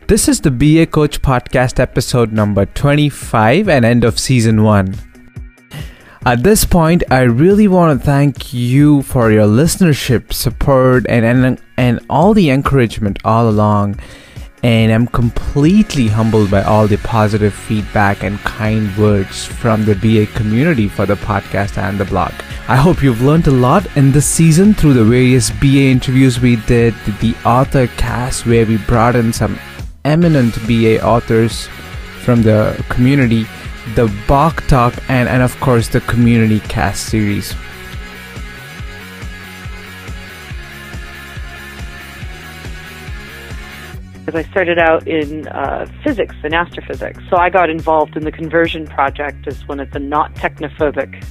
This is the BA Coach Podcast episode number 25 and end of season 1. At this point, I really want to thank you for your listenership, support, and all the encouragement all along. And I'm completely humbled by all the positive feedback and kind words from the BA community for the podcast and the blog. I hope you've learned a lot in this season through the various BA interviews we did, the AuthorCast, where we brought in some eminent BA authors from the community, the Bach Talk, and of course the Community Cast series. I started out in physics and astrophysics, so I got involved in the conversion project as one of the not technophobic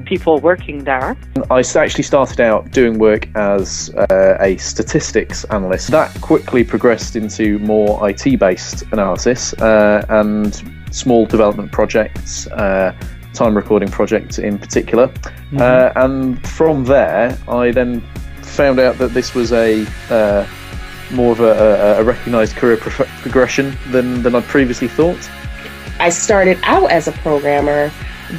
people working there. I actually started out doing work as a statistics analyst. That quickly progressed into more IT-based analysis and small development projects, time recording projects in particular. And from there, I then found out that this was more of a recognised career progression than I'd previously thought. I started out as a programmer,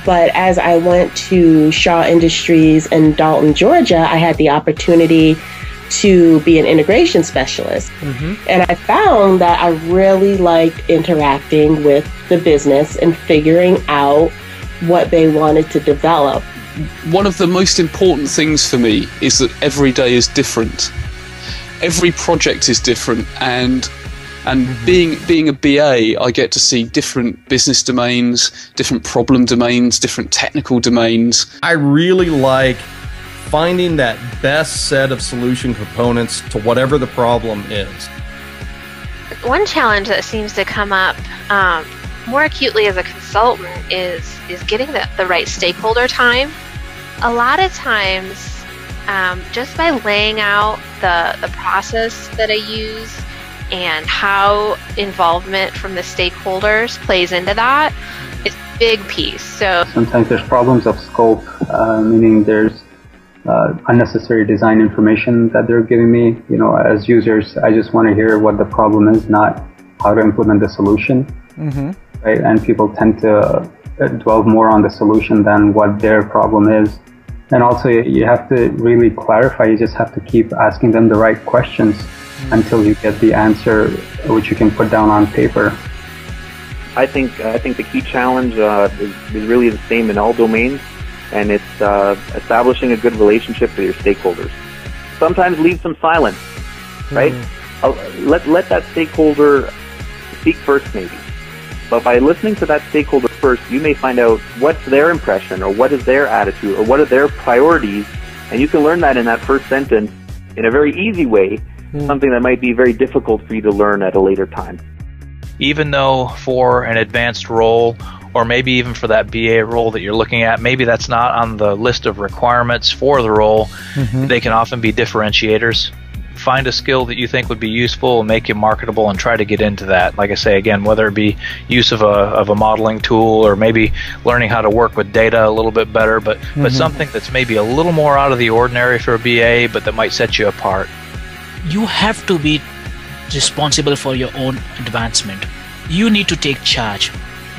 but as I went to Shaw Industries in Dalton, Georgia, I had the opportunity to be an integration specialist. And I found that I really liked interacting with the business and figuring out what they wanted to develop. One of the most important things for me is that every day is different. Every project is different, and being a BA, I get to see different business domains, different problem domains, different technical domains. I really like finding that best set of solution components to whatever the problem is. One challenge that seems to come up more acutely as a consultant is getting the right stakeholder time. A lot of times, just by laying out the process that I use and how involvement from the stakeholders plays into that, it's a big piece. So sometimes there's problems of scope, meaning there's unnecessary design information that they're giving me. You know, as users, I just want to hear what the problem is, not how to implement the solution. Right? And people tend to dwell more on the solution than what their problem is. And also, you have to really clarify. You just have to keep asking them the right questions until you get the answer, which you can put down on paper. I think the key challenge is really the same in all domains, and it's establishing a good relationship with your stakeholders. Sometimes leave some silence, right? Let that stakeholder speak first, maybe. But by listening to that stakeholder first, you may find out what's their impression, or what is their attitude, or what are their priorities, and you can learn that in that first sentence in a very easy way, something that might be very difficult for you to learn at a later time. Even though for an advanced role, or maybe even for that BA role that you're looking at, maybe that's not on the list of requirements for the role, they can often be differentiators. Find a skill that you think would be useful and make you marketable, and try to get into that. Like I say, again, whether it be use of a modeling tool, or maybe learning how to work with data a little bit better, but something that's maybe a little more out of the ordinary for a BA, but that might set you apart. You have to be responsible for your own advancement. You need to take charge.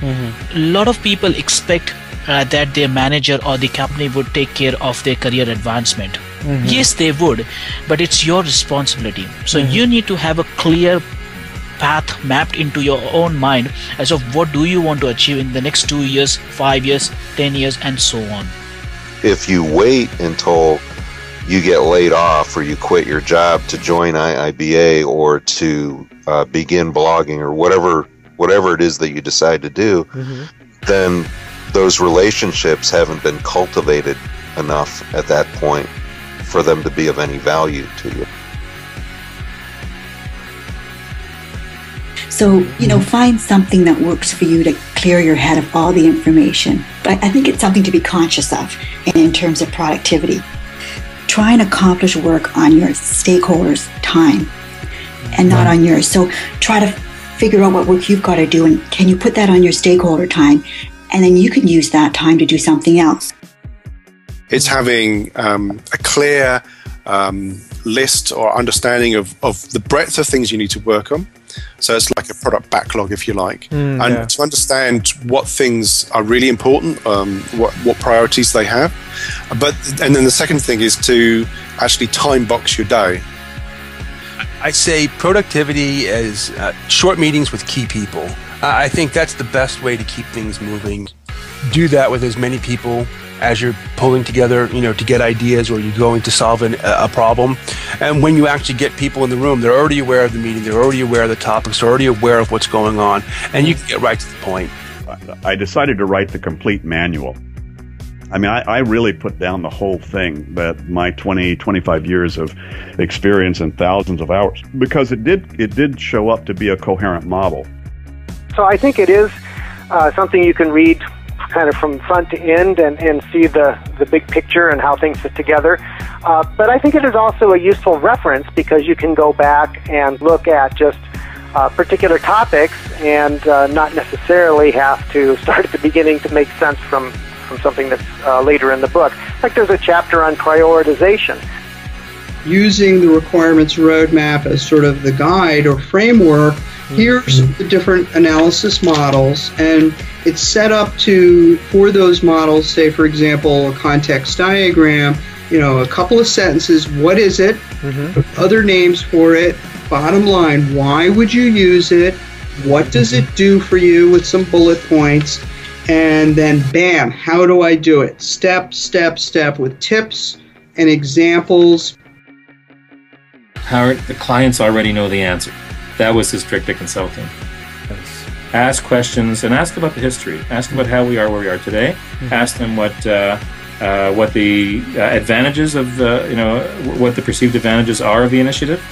A lot of people expect that their manager or the company would take care of their career advancement. Yes, they would, but it's your responsibility. So you need to have a clear path mapped into your own mind as of what do you want to achieve in the next 2 years, 5 years, 10 years, and so on. If you wait until you get laid off or you quit your job to join IIBA or to begin blogging or whatever it is that you decide to do, then those relationships haven't been cultivated enough at that point for them to be of any value to you. So, find something that works for you to clear your head of all the information. But I think it's something to be conscious of in terms of productivity. Try and accomplish work on your stakeholders' time and not on yours. So try to figure out what work you've got to do, and can you put that on your stakeholder time, and then you can use that time to do something else. It's having a clear list or understanding of the breadth of things you need to work on, So it's like a product backlog, if you like. And to understand what things are really important, what priorities they have. And then the second thing is to actually time box your day. I say productivity is short meetings with key people. I think that's the best way to keep things moving. Do that with as many people as you're pulling together, to get ideas, or you're going to solve a problem. And when you actually get people in the room, they're already aware of the meeting, they're already aware of the topics, they're already aware of what's going on, and you can get right to the point. I decided to write the complete manual. I mean, I really put down the whole thing, that my 25 years of experience and thousands of hours, because it did show up to be a coherent model. So I think it is something you can read kind of from front to end and see the big picture and how things fit together. But I think it is also a useful reference, because you can go back and look at just particular topics and not necessarily have to start at the beginning to make sense from something that's later in the book. Like there's a chapter on prioritization. Using the requirements roadmap as sort of the guide or framework, here's the different analysis models, and it's set up for those models, say for example a context diagram, a couple of sentences, what is it, other names for it, bottom line, why would you use it, what does it do for you, with some bullet points, and then bam, how do I do it, step, step, step, with tips and examples. Howard, the clients already know the answer. That was his trick to consulting. Ask questions and ask about the history. Ask about how we are where we are today. Ask them what the advantages of what the perceived advantages are of the initiative,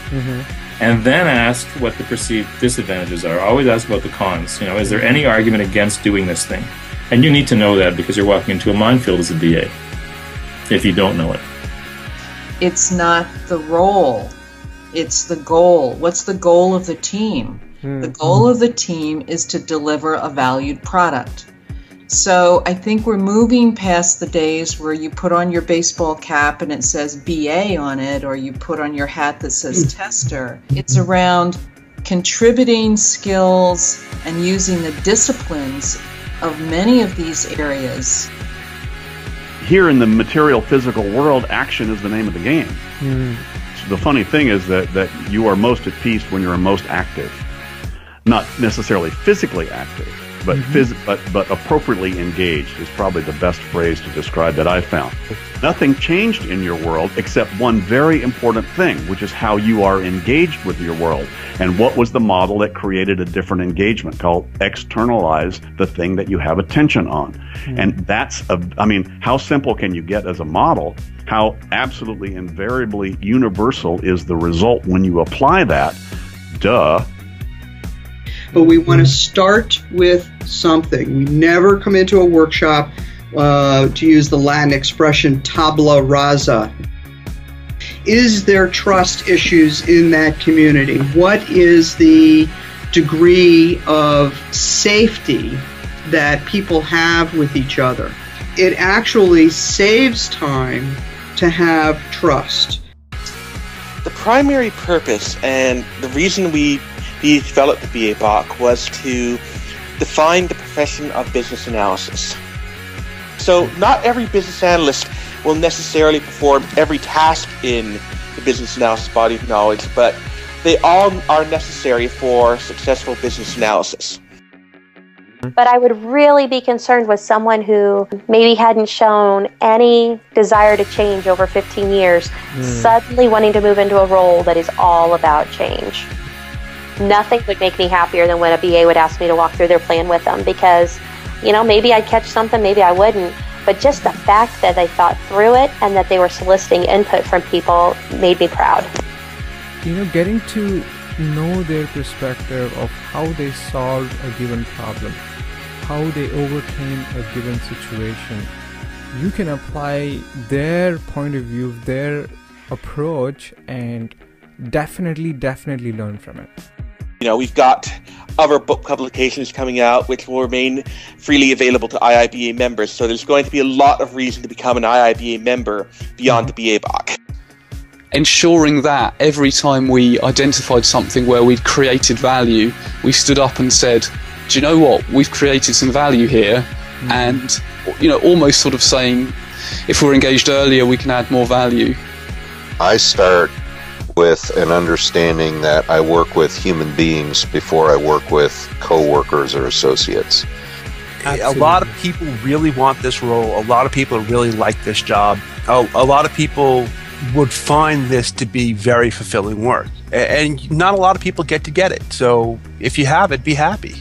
and then ask what the perceived disadvantages are. Always ask about the cons. Is there any argument against doing this thing? And you need to know that, because you're walking into a minefield as a BA if you don't know it. It's not the role. It's the goal. What's the goal of the team? The goal of the team is to deliver a valued product. So I think we're moving past the days where you put on your baseball cap and it says BA on it, or you put on your hat that says tester. It's around contributing skills and using the disciplines of many of these areas. Here in the material physical world, action is the name of the game. So the funny thing is that you are most at peace when you're most active. Not necessarily physically active, but but appropriately engaged is probably the best phrase to describe that I've found. Nothing changed in your world except one very important thing, which is how you are engaged with your world. And what was the model that created a different engagement, called externalize the thing that you have attention on. And that's how simple can you get as a model? How absolutely invariably universal is the result when you apply that? Duh. But we want to start with something. We never come into a workshop, to use the Latin expression, tabula rasa. Is there trust issues in that community? What is the degree of safety that people have with each other? It actually saves time to have trust. The primary purpose and the reason we developed the BA BOK was to define the profession of business analysis. So not every business analyst will necessarily perform every task in the business analysis body of knowledge, but they all are necessary for successful business analysis. But I would really be concerned with someone who maybe hadn't shown any desire to change over 15 years, suddenly wanting to move into a role that is all about change. Nothing would make me happier than when a BA would ask me to walk through their plan with them, because, maybe I'd catch something, maybe I wouldn't. But just the fact that they thought through it and that they were soliciting input from people made me proud. Getting to know their perspective of how they solved a given problem, how they overcame a given situation. You can apply their point of view, their approach, and definitely learn from it. We've got other book publications coming out which will remain freely available to IIBA members, so there's going to be a lot of reason to become an IIBA member beyond the BA BOK. ensuring that every time we identified something where we'd created value, we stood up and said, do you know what, we've created some value here, and almost sort of saying, if we're engaged earlier, we can add more value. I start with an understanding that I work with human beings before I work with co-workers or associates. Absolutely. A lot of people really want this role. A lot of people really like this job. A lot of people would find this to be very fulfilling work. And not a lot of people get to get it. So if you have it, be happy.